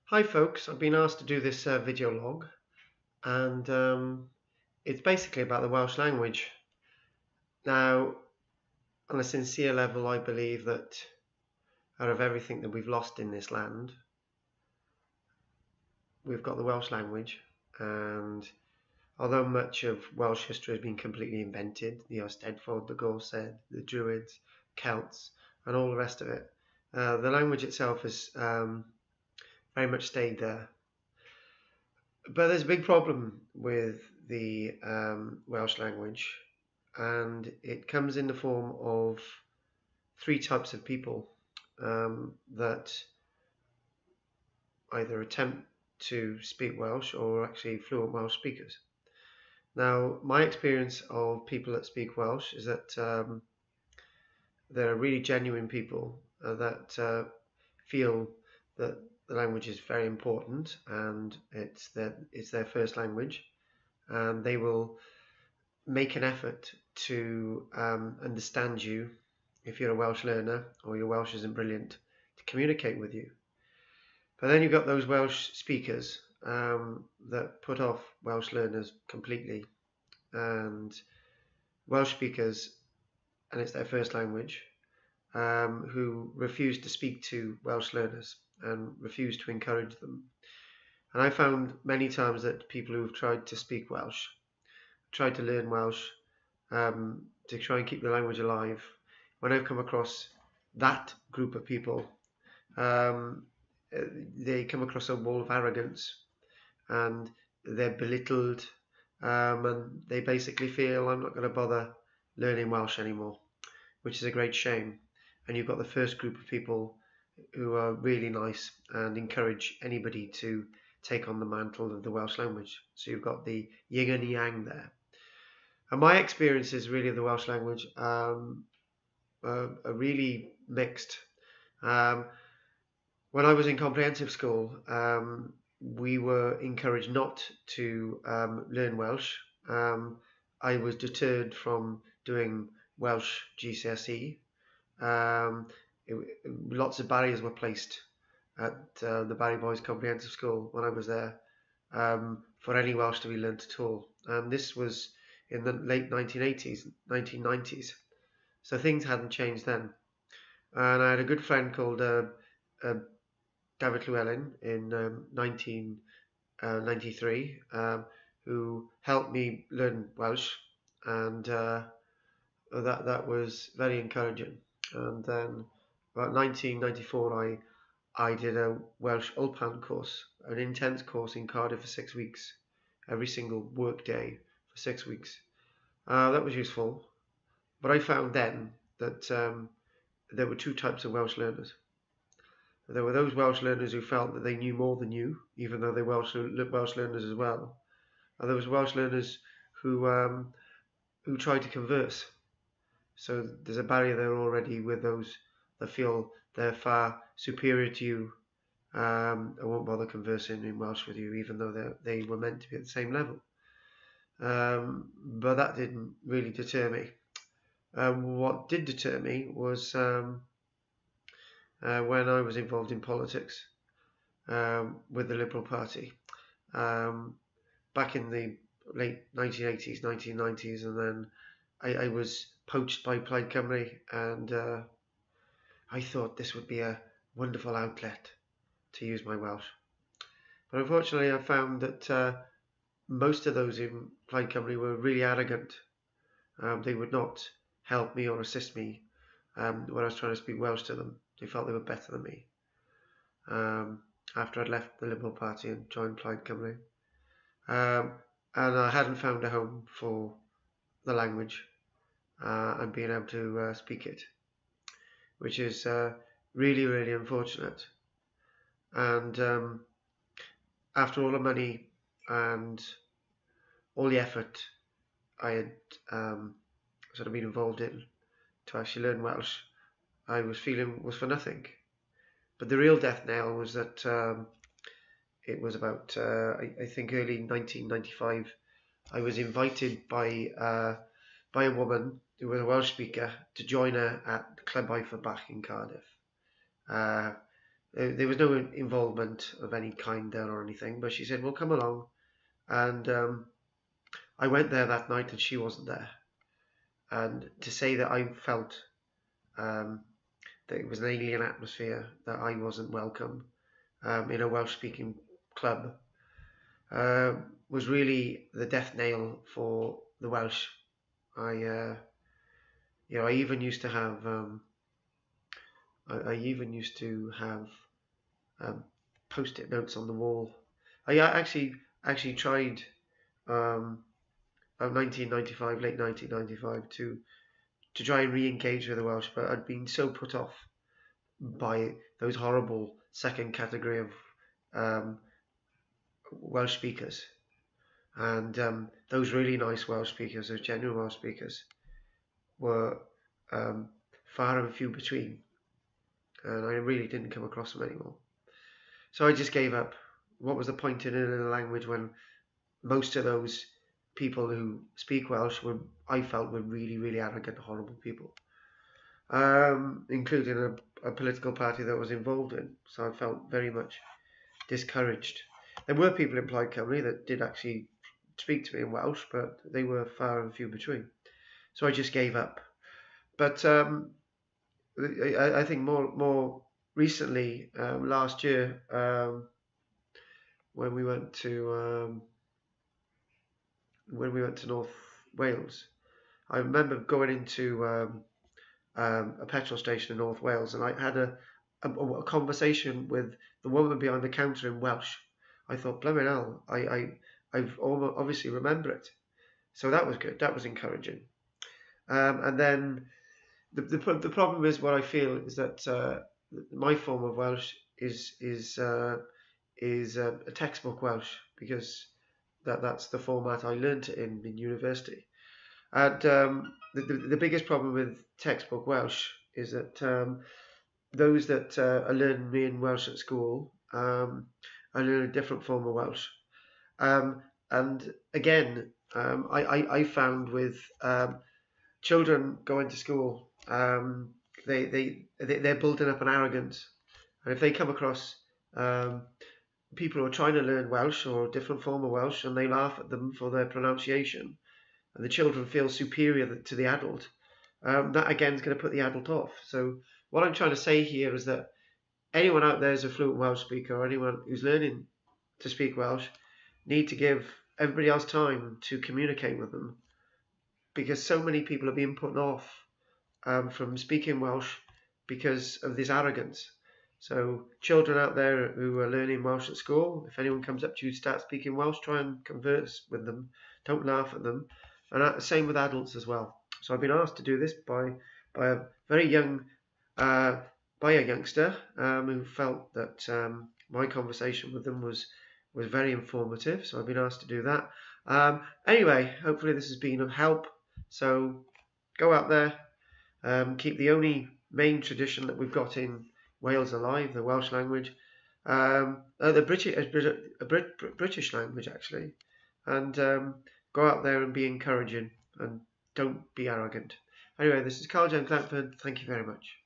Hi folks, I've been asked to do this video log and it's basically about the Welsh language. Now, on a sincere level, I believe that out of everything that we've lost in this land, we've got the Welsh language, and although much of Welsh history has been completely invented, the Eisteddfod, the Gorsedd, the Druids, Celts and all the rest of it, the language itself has very much stayed there. But there's a big problem with the Welsh language, and it comes in the form of three types of people that either attempt to speak Welsh or are actually fluent Welsh speakers. Now, my experience of people that speak Welsh is that they're really genuine people that feel that the language is very important and it's their first language, and they will make an effort to understand you if you're a Welsh learner or your Welsh isn't brilliant, to communicate with you. But then you've got those Welsh speakers that put off Welsh learners completely, and Welsh speakers, and it's their first language, who refuse to speak to Welsh learners and refuse to encourage them. And I found many times that people who've tried to speak Welsh, tried to learn Welsh to try and keep the language alive, when I've come across that group of people, they come across a wall of arrogance and they're belittled, and they basically feel, I'm not going to bother learning Welsh anymore, which is a great shame. And you've got the first group of people who are really nice and encourage anybody to take on the mantle of the Welsh language. So you've got the yin and yang there. And my experiences really of the Welsh language are really mixed. When I was in comprehensive school, we were encouraged not to learn Welsh. I was deterred from doing Welsh GCSE. Lots of barriers were placed at the Barry Boys Comprehensive School when I was there for any Welsh to be learnt at all. And this was in the late 1980s, 1990s. So things hadn't changed then. And I had a good friend called David Llewellyn in 1993 who helped me learn Welsh, and that was very encouraging. And then about 1994 I did a Welsh Ulpan course, an intense course in Cardiff for 6 weeks, every single work day for 6 weeks. That was useful, but I found then that there were two types of Welsh learners. There were those Welsh learners who felt that they knew more than you, even though they were Welsh learners as well. And there was Welsh learners who tried to converse. So there's a barrier there already with those that feel they're far superior to you and won't bother conversing in Welsh with you, even though they were meant to be at the same level. But that didn't really deter me. What did deter me was when I was involved in politics with the Liberal Party back in the late 1980s, 1990s, and then I was poached by Plaid Cymru, and I thought this would be a wonderful outlet to use my Welsh. But unfortunately I found that most of those in Plaid Cymru were really arrogant. They would not help me or assist me when I was trying to speak Welsh to them. They felt they were better than me after I'd left the Liberal Party and joined Plaid Cymru. And I hadn't found a home for the language and being able to speak it, which is really, really unfortunate. And after all the money and all the effort I had sort of been involved in to actually learn Welsh, I was feeling was for nothing. But the real death knell was that it was about I think early 1995. I was invited by a woman who was a Welsh speaker to join her at Club Eiffel in Cardiff. there was no involvement of any kind there or anything, but she said, "Well, come along." And I went there that night, and she wasn't there. And to say that I felt um, that it was an alien atmosphere, that I wasn't welcome in a Welsh-speaking club, uh, was really the death nail for the Welsh. I even used to have I even used to have um, post-it notes on the wall. I actually tried um, 1995, late 1995, to try and re-engage with the Welsh, but I'd been so put off by those horrible second category of um, Welsh speakers, and those really nice Welsh speakers, those genuine Welsh speakers, were far and few between, and I really didn't come across them anymore. So I just gave up. What was the point in learning a language when most of those people who speak Welsh I felt, were really, really arrogant, horrible people, including a political party that I was involved in. So I felt very much discouraged. There were people in Plaid Cymru that did actually speak to me in Welsh, but they were far and few between. So I just gave up. But I think more recently, last year, when we went to North Wales, I remember going into a petrol station in North Wales, and I had a conversation with the woman behind the counter in Welsh. I thought, blimey hell, I've obviously remember it. So that was good. That was encouraging. And then the problem is, what I feel is that my form of Welsh is a textbook Welsh, because that's the format I learnt it in university. And the biggest problem with textbook Welsh is that those that are learning Welsh at school are learning a different form of Welsh. And again, I found with children going to school, they're building up an arrogance, and if they come across people who are trying to learn Welsh or a different form of Welsh, and they laugh at them for their pronunciation, and the children feel superior to the adult, that again is going to put the adult off. So what I'm trying to say here is that anyone out there who's a fluent Welsh speaker, or anyone who's learning to speak Welsh, need to give everybody else time to communicate with them, because so many people are being put off from speaking Welsh because of this arrogance. So children out there who are learning Welsh at school, if anyone comes up to you to start speaking Welsh, try and converse with them. Don't laugh at them. And same with adults as well. So I've been asked to do this by a very young, by a youngster who felt that my conversation with them was very informative. So I've been asked to do that. Anyway, hopefully this has been of help. So go out there, keep the only main tradition that we've got in Wales alive, the Welsh language, the British language actually, and go out there and be encouraging, and don't be arrogant. Anyway, this is Karl-James Langford. Thank you very much.